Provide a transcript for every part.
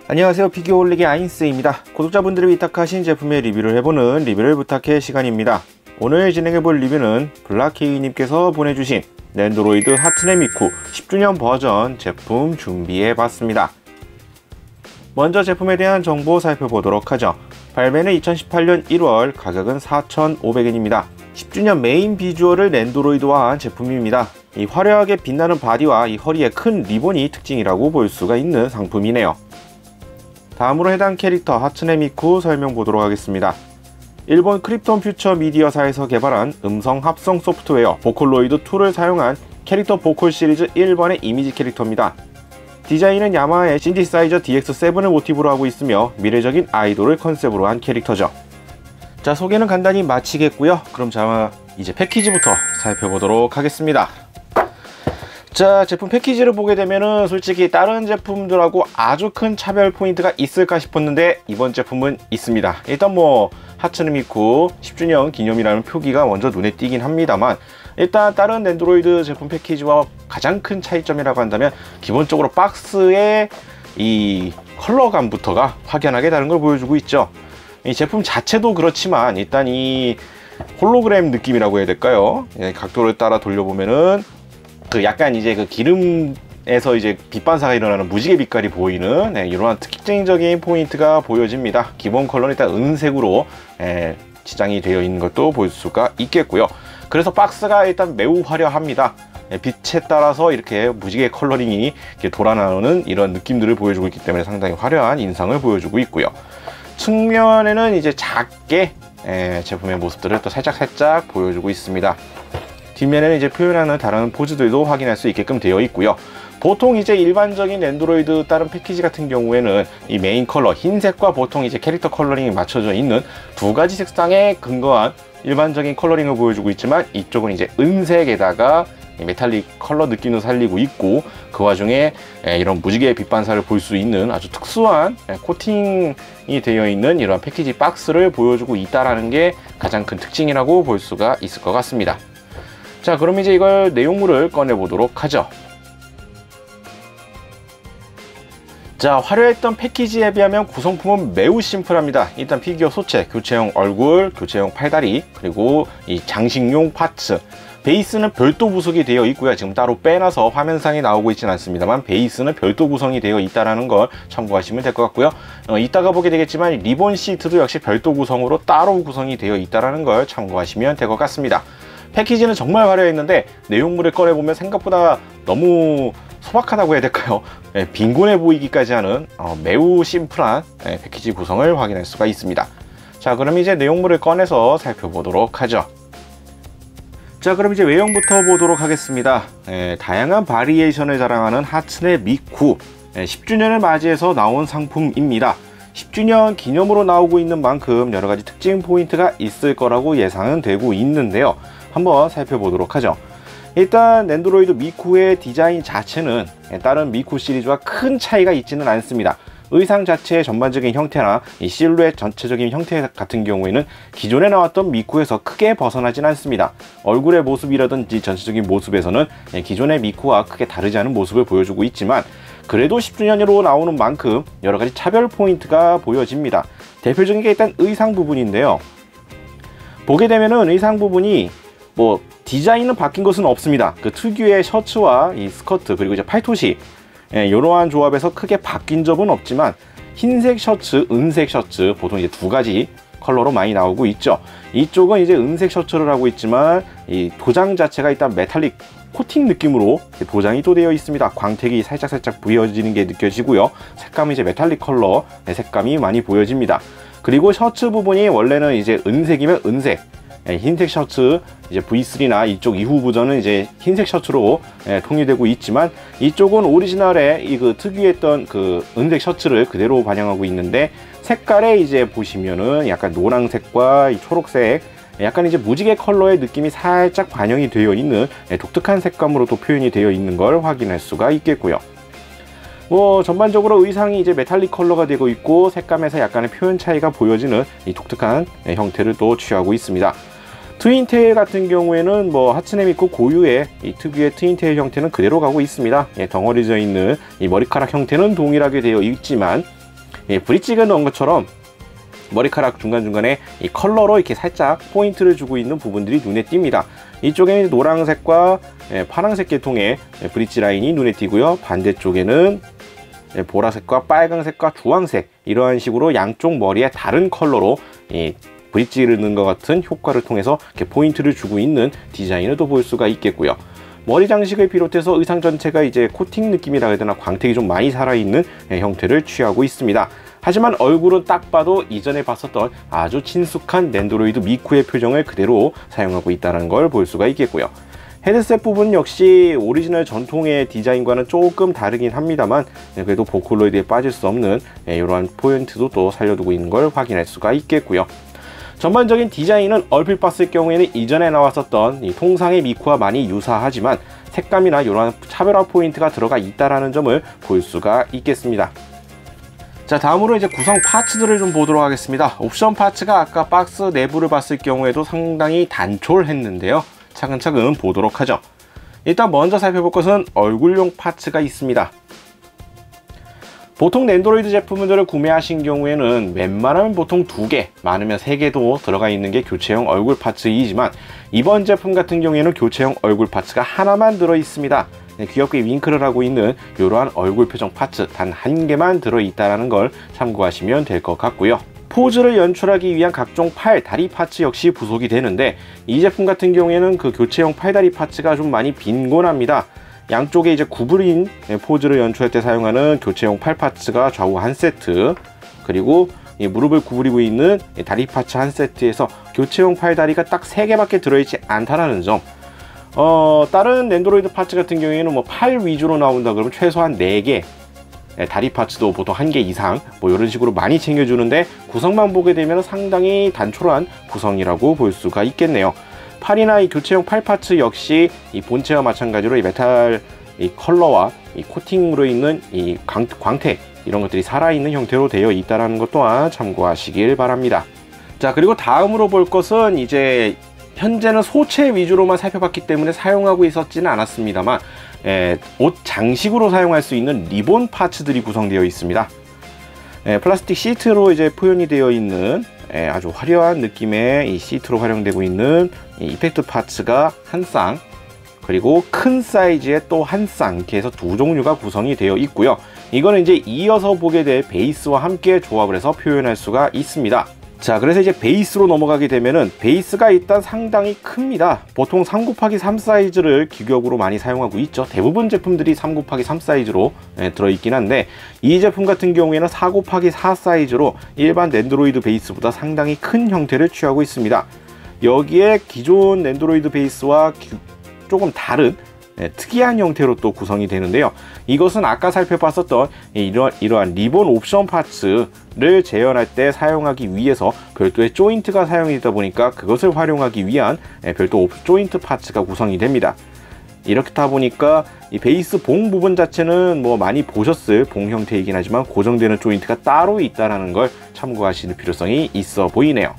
안녕하세요, 피규어홀릭의 아인스입니다. 구독자분들이 위탁하신 제품의 리뷰를 해보는 리뷰를 부탁해 시간입니다. 오늘 진행해볼 리뷰는 블락케이님께서 보내주신 랜드로이드 하츠네 미쿠 10주년 버전 제품 준비해봤습니다. 먼저 제품에 대한 정보 살펴보도록 하죠. 발매는 2018년 1월, 가격은 4,500엔입니다. 10주년 메인 비주얼을 랜드로이드화한 제품입니다. 이 화려하게 빛나는 바디와 이 허리에 큰 리본이 특징이라고 볼 수가 있는 상품이네요. 다음으로 해당 캐릭터 하츠네 미쿠 설명 보도록 하겠습니다. 일본 크립톤 퓨처 미디어사에서 개발한 음성 합성 소프트웨어 보컬로이드 2를 사용한 캐릭터 보컬 시리즈 1번의 이미지 캐릭터입니다. 디자인은 야마하의 신디사이저 DX7을 모티브로 하고 있으며 미래적인 아이돌을 컨셉으로 한 캐릭터죠. 자, 소개는 간단히 마치겠고요. 그럼 이제 패키지부터 살펴보도록 하겠습니다. 자, 제품 패키지를 보게 되면은 솔직히 다른 제품들하고 아주 큰 차별 포인트가 있을까 싶었는데 이번 제품은 있습니다. 일단 하츠네 미쿠 10주년 기념이라는 표기가 먼저 눈에 띄긴 합니다만, 일단 다른 랜드로이드 제품 패키지와 가장 큰 차이점이라고 한다면 기본적으로 박스의 이 컬러감부터가 확연하게 다른 걸 보여주고 있죠. 이 제품 자체도 그렇지만 일단 이 홀로그램 느낌이라고 해야 될까요? 각도를 따라 돌려보면은 약간 이제 기름에서 이제 빛 반사가 일어나는 무지개 빛깔이 보이는 이러한 특징적인 포인트가 보여집니다. 기본 컬러는 일단 은색으로 지장이 되어 있는 것도 볼 수가 있겠고요. 그래서 박스가 일단 매우 화려합니다. 빛에 따라서 이렇게 무지개 컬러링이 이렇게 돌아나오는 이런 느낌들을 보여주고 있기 때문에 상당히 화려한 인상을 보여주고 있고요. 측면에는 이제 작게 제품의 모습들을 또 살짝 보여주고 있습니다. 뒷면에는 이제 표현하는 다른 포즈들도 확인할 수 있게끔 되어 있고요. 보통 이제 일반적인 랜드로이드 다른 패키지 같은 경우에는 이 메인 컬러 흰색과 보통 이제 캐릭터 컬러링이 맞춰져 있는 두 가지 색상에 근거한 일반적인 컬러링을 보여주고 있지만, 이쪽은 이제 은색에다가 메탈릭 컬러 느낌도 살리고 있고, 그 와중에 이런 무지개 빛 반사를 볼 수 있는 아주 특수한 코팅이 되어 있는 이런 패키지 박스를 보여주고 있다는 게 가장 큰 특징이라고 볼 수가 있을 것 같습니다. 자, 그럼 이제 이걸 내용물을 꺼내 보도록 하죠. 자, 화려했던 패키지에 비하면 구성품은 매우 심플합니다. 일단 피규어 소체, 교체용 얼굴, 교체용 팔다리, 그리고 이 장식용 파츠, 베이스는 별도 구성이 되어 있고요. 지금 따로 빼놔서 화면상에 나오고 있지는 않습니다만 베이스는 별도 구성이 되어 있다는 걸 참고하시면 될 것 같고요. 이따가 보게 되겠지만 리본 시트도 역시 별도 구성으로 따로 구성이 되어 있다는 걸 참고하시면 될 것 같습니다. 패키지는 정말 화려했는데 내용물을 꺼내보면 생각보다 너무 소박하다고 해야 될까요? 빈곤해 보이기까지 하는 매우 심플한 패키지 구성을 확인할 수가 있습니다. 자, 그럼 이제 내용물을 꺼내서 살펴보도록 하죠. 자, 그럼 이제 외형부터 보도록 하겠습니다. 다양한 바리에이션을 자랑하는 하츠네 미쿠 10주년을 맞이해서 나온 상품입니다. 10주년 기념으로 나오고 있는 만큼 여러가지 특징 포인트가 있을 거라고 예상은 되고 있는데요. 한번 살펴보도록 하죠. 일단 랜드로이드 미쿠의 디자인 자체는 다른 미쿠 시리즈와 큰 차이가 있지는 않습니다. 의상 자체의 전반적인 형태나 이 실루엣 전체적인 형태 같은 경우에는 기존에 나왔던 미쿠에서 크게 벗어나진 않습니다. 얼굴의 모습이라든지 전체적인 모습에서는 기존의 미쿠와 크게 다르지 않은 모습을 보여주고 있지만, 그래도 10주년으로 나오는 만큼 여러가지 차별 포인트가 보여집니다. 대표적인 게 일단 의상 부분인데요. 보게 되면은 의상 부분이 디자인은 바뀐 것은 없습니다. 그 특유의 셔츠와 이 스커트, 그리고 이제 팔토시, 이러한 조합에서 크게 바뀐 점은 없지만 흰색 셔츠, 은색 셔츠 보통 이제 두 가지 컬러로 많이 나오고 있죠. 이쪽은 이제 은색 셔츠를 하고 있지만 이 도장 자체가 일단 메탈릭 코팅 느낌으로 도장이 또 되어 있습니다. 광택이 살짝 보여지는 게 느껴지고요. 색감은 이제 메탈릭 컬러 색감이 많이 보여집니다. 그리고 셔츠 부분이 원래는 이제 은색이면 은색, 흰색 셔츠, 이제 V3나 이쪽 이후 버전은 이제 흰색 셔츠로 통일되고 있지만, 이쪽은 오리지널의 특유했던 은색 셔츠를 그대로 반영하고 있는데, 색깔에 이제 보시면은 약간 노란색과 이 초록색, 약간 이제 무지개 컬러의 느낌이 살짝 반영이 되어 있는 독특한 색감으로 또 표현이 되어 있는 걸 확인할 수가 있겠고요. 전반적으로 의상이 이제 메탈릭 컬러가 되고 있고, 색감에서 약간의 표현 차이가 보여지는 이 독특한 형태를 또 취하고 있습니다. 트윈테일 같은 경우에는 하츠네 미쿠 고유의 이 특유의 트윈테일 형태는 그대로 가고 있습니다. 덩어리져 있는 이 머리카락 형태는 동일하게 되어 있지만, 브릿지가 넣은 것처럼 머리카락 중간중간에 이 컬러로 이렇게 살짝 포인트를 주고 있는 부분들이 눈에 띕니다. 이쪽에는 노란색과 파란색 계통의 브릿지 라인이 눈에 띄고요. 반대쪽에는 보라색과 빨강색과 주황색, 이러한 식으로 양쪽 머리에 다른 컬러로 브릿지를 넣은 것 같은 효과를 통해서 이렇게 포인트를 주고 있는 디자인을 또 볼 수가 있겠고요. 머리 장식을 비롯해서 의상 전체가 이제 코팅 느낌이라 해야 되나, 광택이 좀 많이 살아있는 형태를 취하고 있습니다. 하지만 얼굴은 딱 봐도 이전에 봤었던 아주 친숙한 낸도로이드 미쿠의 표정을 그대로 사용하고 있다는 걸 볼 수가 있겠고요. 헤드셋 부분 역시 오리지널 전통의 디자인과는 조금 다르긴 합니다만, 그래도 보컬로이드에 빠질 수 없는 이러한 포인트도 또 살려두고 있는 걸 확인할 수가 있겠고요. 전반적인 디자인은 얼핏 봤을 경우에는 이전에 나왔었던 이 통상의 미쿠와 많이 유사하지만 색감이나 이러한 차별화 포인트가 들어가 있다는 점을 볼 수가 있겠습니다. 자, 다음으로 이제 구성 파츠들을 좀 보도록 하겠습니다. 옵션 파츠가 아까 박스 내부를 봤을 경우에도 상당히 단촐했는데요. 차근차근 보도록 하죠. 일단 먼저 살펴볼 것은 얼굴용 파츠가 있습니다. 보통 낸도로이드 제품들을 구매하신 경우에는 웬만하면 보통 2개, 많으면 3개도 들어가 있는 게 교체형 얼굴 파츠이지만, 이번 제품 같은 경우에는 교체형 얼굴 파츠가 하나만 들어 있습니다. 귀엽게 윙크를 하고 있는 이러한 얼굴 표정 파츠 단 1개만 들어있다는 걸 참고하시면 될 것 같고요. 포즈를 연출하기 위한 각종 팔, 다리 파츠 역시 부속이 되는데, 이 제품 같은 경우에는 그 교체형 팔다리 파츠가 좀 많이 빈곤합니다. 양쪽에 이제 구부린 포즈를 연출할 때 사용하는 교체형 팔 파츠가 좌우 한 세트, 그리고 이 무릎을 구부리고 있는 다리 파츠 한 세트에서 교체형 팔다리가 딱 3개밖에 들어있지 않다라는 점. 다른 낸도로이드 파츠 같은 경우에는 뭐 팔 위주로 나온다 그러면 최소한 4개, 다리 파츠도 보통 1개 이상 뭐 이런 식으로 많이 챙겨주는데, 구성만 보게 되면 상당히 단촐한 구성이라고 볼 수가 있겠네요. 팔이나 이 교체형 팔 파츠 역시 이 본체와 마찬가지로 이 메탈 이 컬러와 이 코팅으로 있는 이 광택, 이런 것들이 살아있는 형태로 되어 있다는 것 또한 참고하시길 바랍니다. 자, 그리고 다음으로 볼 것은 이제 현재는 소체 위주로만 살펴봤기 때문에 사용하고 있었지는 않았습니다만, 옷 장식으로 사용할 수 있는 리본 파츠들이 구성되어 있습니다. 플라스틱 시트로 이제 표현이 되어 있는 아주 화려한 느낌의 이 시트로 활용되고 있는 이 이펙트 파츠가 한 쌍, 그리고 큰 사이즈의 또 한 쌍, 이렇게 해서 2종류가 구성이 되어 있고요. 이거는 이제 이어서 보게 될 베이스와 함께 조합을 해서 표현할 수가 있습니다. 자, 그래서 이제 베이스로 넘어가게 되면은 베이스가 일단 상당히 큽니다. 보통 3x3 사이즈를 규격으로 많이 사용하고 있죠. 대부분 제품들이 3x3 사이즈로 들어있긴 한데, 이 제품 같은 경우에는 4x4 사이즈로 일반 낸도로이드 베이스보다 상당히 큰 형태를 취하고 있습니다. 여기에 기존 낸도로이드 베이스와 조금 다른 특이한 형태로 또 구성이 되는데요. 이것은 아까 살펴봤었던 이러한 리본 옵션 파츠를 재현할 때 사용하기 위해서 별도의 조인트가 사용이 되다 보니까 그것을 활용하기 위한 별도 조인트 파츠가 구성이 됩니다. 이렇다 보니까 이 베이스 봉 부분 자체는 뭐 많이 보셨을 봉 형태이긴 하지만 고정되는 조인트가 따로 있다는 걸 참고하실 필요성이 있어 보이네요.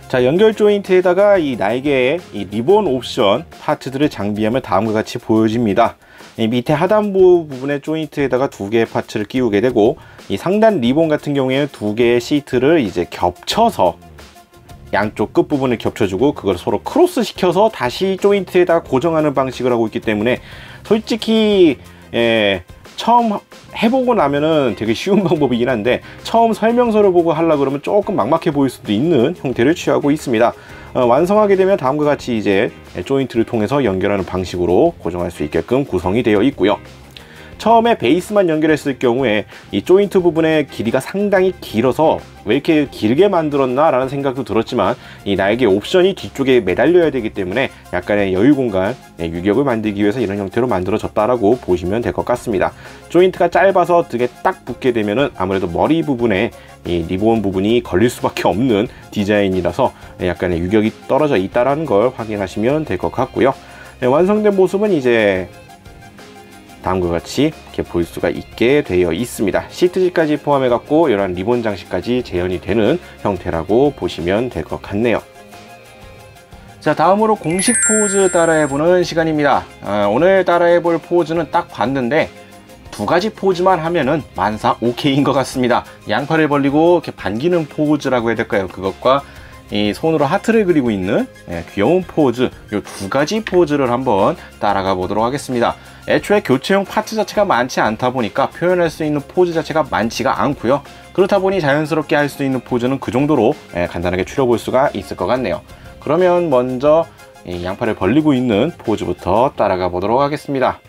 자, 연결 조인트에다가 이 날개에 이 리본 옵션 파츠들을 장비하면 다음과 같이 보여집니다. 이 밑에 하단부 부분의 조인트에다가 2개의 파츠를 끼우게 되고, 이 상단 리본 같은 경우에는 2개의 시트를 이제 겹쳐서 양쪽 끝부분을 겹쳐주고 그걸 서로 크로스 시켜서 다시 조인트에다가 고정하는 방식을 하고 있기 때문에, 솔직히 처음 해보고 나면은 되게 쉬운 방법이긴 한데, 처음 설명서를 보고 하려고 그러면 조금 막막해 보일 수도 있는 형태를 취하고 있습니다. 완성하게 되면 다음과 같이 이제 조인트를 통해서 연결하는 방식으로 고정할 수 있게끔 구성이 되어 있고요. 처음에 베이스만 연결했을 경우에 이 조인트 부분의 길이가 상당히 길어서 왜 이렇게 길게 만들었나 라는 생각도 들었지만, 이 날개 옵션이 뒤쪽에 매달려야 되기 때문에 약간의 여유 공간, 유격을 만들기 위해서 이런 형태로 만들어졌다라고 보시면 될 것 같습니다. 조인트가 짧아서 등에 딱 붙게 되면은 아무래도 머리 부분에 이 리본 부분이 걸릴 수밖에 없는 디자인이라서 약간의 유격이 떨어져 있다는 걸 확인하시면 될 것 같고요. 완성된 모습은 이제 다음과 같이 이렇게 볼 수가 있게 되어 있습니다. 시트지까지 포함해 갖고 이런 리본 장식까지 재현이 되는 형태라고 보시면 될 것 같네요. 자, 다음으로 공식 포즈 따라해보는 시간입니다. 오늘 따라해볼 포즈는 딱 봤는데 두 가지 포즈만 하면은 만사 오케이인 것 같습니다. 양팔을 벌리고 이렇게 반기는 포즈라고 해야 될까요? 그것과 이 손으로 하트를 그리고 있는 귀여운 포즈, 이 두 가지 포즈를 한번 따라가 보도록 하겠습니다. 애초에 교체용 파트 자체가 많지 않다 보니까 표현할 수 있는 포즈 자체가 많지가 않고요. 그렇다 보니 자연스럽게 할 수 있는 포즈는 그 정도로 간단하게 추려볼 수가 있을 것 같네요. 그러면 먼저 이 양팔을 벌리고 있는 포즈부터 따라가 보도록 하겠습니다.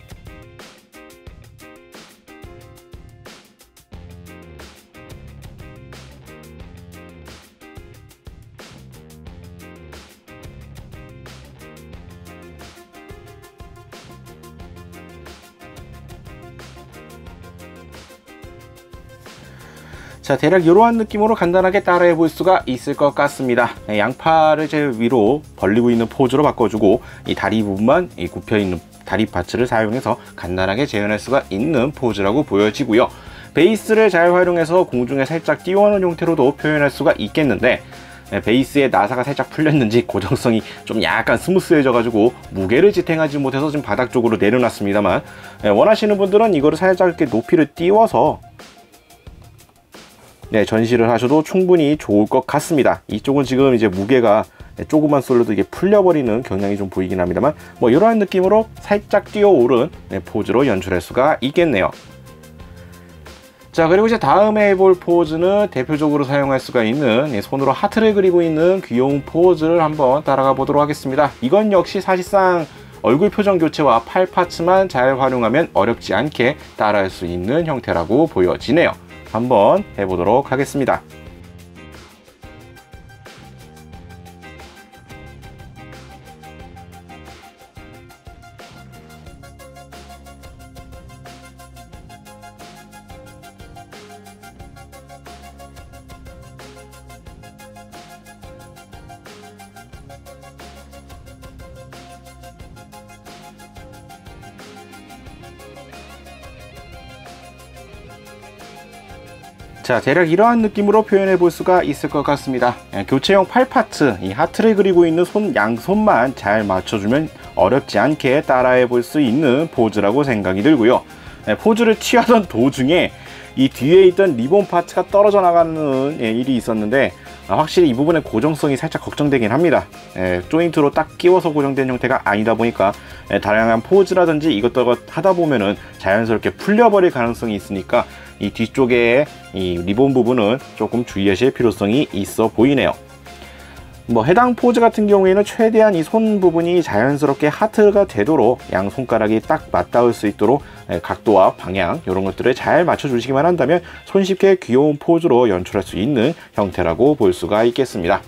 자, 대략 이러한 느낌으로 간단하게 따라해 볼 수가 있을 것 같습니다. 양팔을 제 위로 벌리고 있는 포즈로 바꿔주고 이 다리 부분만 이 굽혀 있는 다리 파츠를 사용해서 간단하게 재현할 수가 있는 포즈라고 보여지고요. 베이스를 잘 활용해서 공중에 살짝 띄워놓은 형태로도 표현할 수가 있겠는데, 베이스의 나사가 살짝 풀렸는지 고정성이 좀 약간 스무스해져 가지고 무게를 지탱하지 못해서 지금 바닥 쪽으로 내려놨습니다만, 원하시는 분들은 이거를 살짝 이렇게 높이를 띄워서 전시를 하셔도 충분히 좋을 것 같습니다. 이쪽은 지금 이제 무게가 조금만 쏠려도 이게 풀려버리는 경향이 좀 보이긴 합니다만, 뭐 이러한 느낌으로 살짝 뛰어오른 포즈로 연출할 수가 있겠네요. 자, 그리고 이제 다음에 해볼 포즈는 대표적으로 사용할 수가 있는 손으로 하트를 그리고 있는 귀여운 포즈를 한번 따라가 보도록 하겠습니다. 이건 역시 사실상 얼굴 표정 교체와 팔 파츠만 잘 활용하면 어렵지 않게 따라할 수 있는 형태라고 보여지네요. 한번 해보도록 하겠습니다. 자, 대략 이러한 느낌으로 표현해 볼 수가 있을 것 같습니다. 교체용 팔 파트, 이 하트를 그리고 있는 양손만 잘 맞춰주면 어렵지 않게 따라해 볼 수 있는 포즈라고 생각이 들고요. 포즈를 취하던 도중에 이 뒤에 있던 리본 파츠가 떨어져 나가는 일이 있었는데, 확실히 이 부분의 고정성이 살짝 걱정되긴 합니다. 조인트로 딱 끼워서 고정된 형태가 아니다 보니까 다양한 포즈라든지 이것저것 하다 보면은 자연스럽게 풀려버릴 가능성이 있으니까 이 뒤쪽에 이 리본 부분은 조금 주의하실 필요성이 있어 보이네요. 뭐 해당 포즈 같은 경우에는 최대한 이 손 부분이 자연스럽게 하트가 되도록 양 손가락이 딱 맞닿을 수 있도록 각도와 방향 이런 것들을 잘 맞춰 주시기만 한다면 손쉽게 귀여운 포즈로 연출할 수 있는 형태라고 볼 수가 있겠습니다.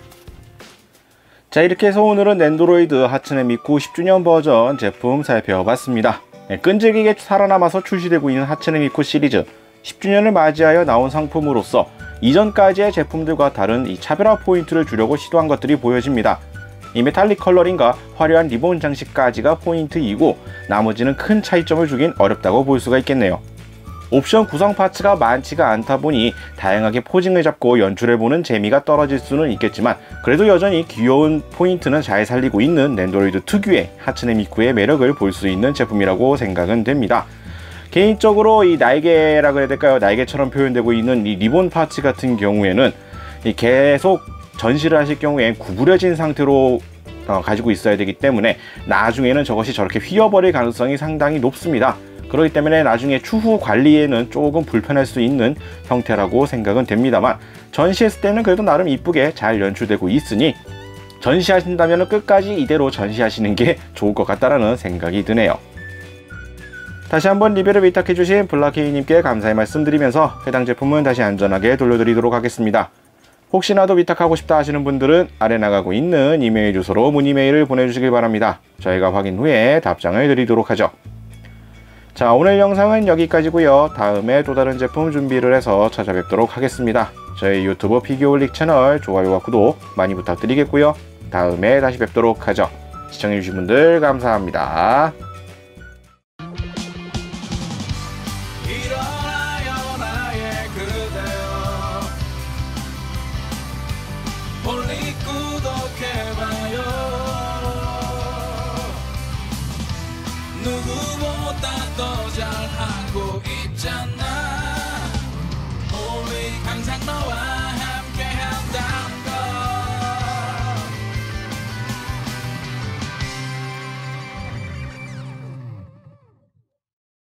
자, 이렇게 해서 오늘은 낸도로이드 하츠네 미쿠 10주년 버전 제품 살펴봤습니다. 끈질기게 살아남아서 출시되고 있는 하츠네 미쿠 시리즈 10주년을 맞이하여 나온 상품으로서 이전까지의 제품들과 다른 이 차별화 포인트를 주려고 시도한 것들이 보여집니다. 이 메탈릭 컬러링과 화려한 리본 장식까지가 포인트이고 나머지는 큰 차이점을 주긴 어렵다고 볼 수가 있겠네요. 옵션 구성 파츠가 많지가 않다 보니 다양하게 포징을 잡고 연출해보는 재미가 떨어질 수는 있겠지만, 그래도 여전히 귀여운 포인트는 잘 살리고 있는 낸도로이드 특유의 하츠네 미쿠의 매력을 볼 수 있는 제품이라고 생각은 됩니다. 개인적으로 이 날개라고 해야 될까요? 날개처럼 표현되고 있는 이 리본 파츠 같은 경우에는 계속 전시를 하실 경우에 구부려진 상태로 가지고 있어야 되기 때문에 나중에는 저것이 저렇게 휘어버릴 가능성이 상당히 높습니다. 그렇기 때문에 나중에 추후 관리에는 조금 불편할 수 있는 형태라고 생각은 됩니다만, 전시했을 때는 그래도 나름 이쁘게 잘 연출되고 있으니 전시하신다면 끝까지 이대로 전시하시는 게 좋을 것 같다라는 생각이 드네요. 다시 한번 리뷰를 위탁해주신 블라케이님께 감사의 말씀드리면서 해당 제품은 다시 안전하게 돌려드리도록 하겠습니다. 혹시나도 위탁하고 싶다 하시는 분들은 아래 나가고 있는 이메일 주소로 문의 메일을 보내주시길 바랍니다. 저희가 확인 후에 답장을 드리도록 하죠. 자, 오늘 영상은 여기까지고요. 다음에 또 다른 제품 준비를 해서 찾아뵙도록 하겠습니다. 저희 유튜브 피규어올릭 채널 좋아요와 구독 많이 부탁드리겠고요. 다음에 다시 뵙도록 하죠. 시청해주신 분들 감사합니다. 누구보다 더 잘하고 있다. 있잖아.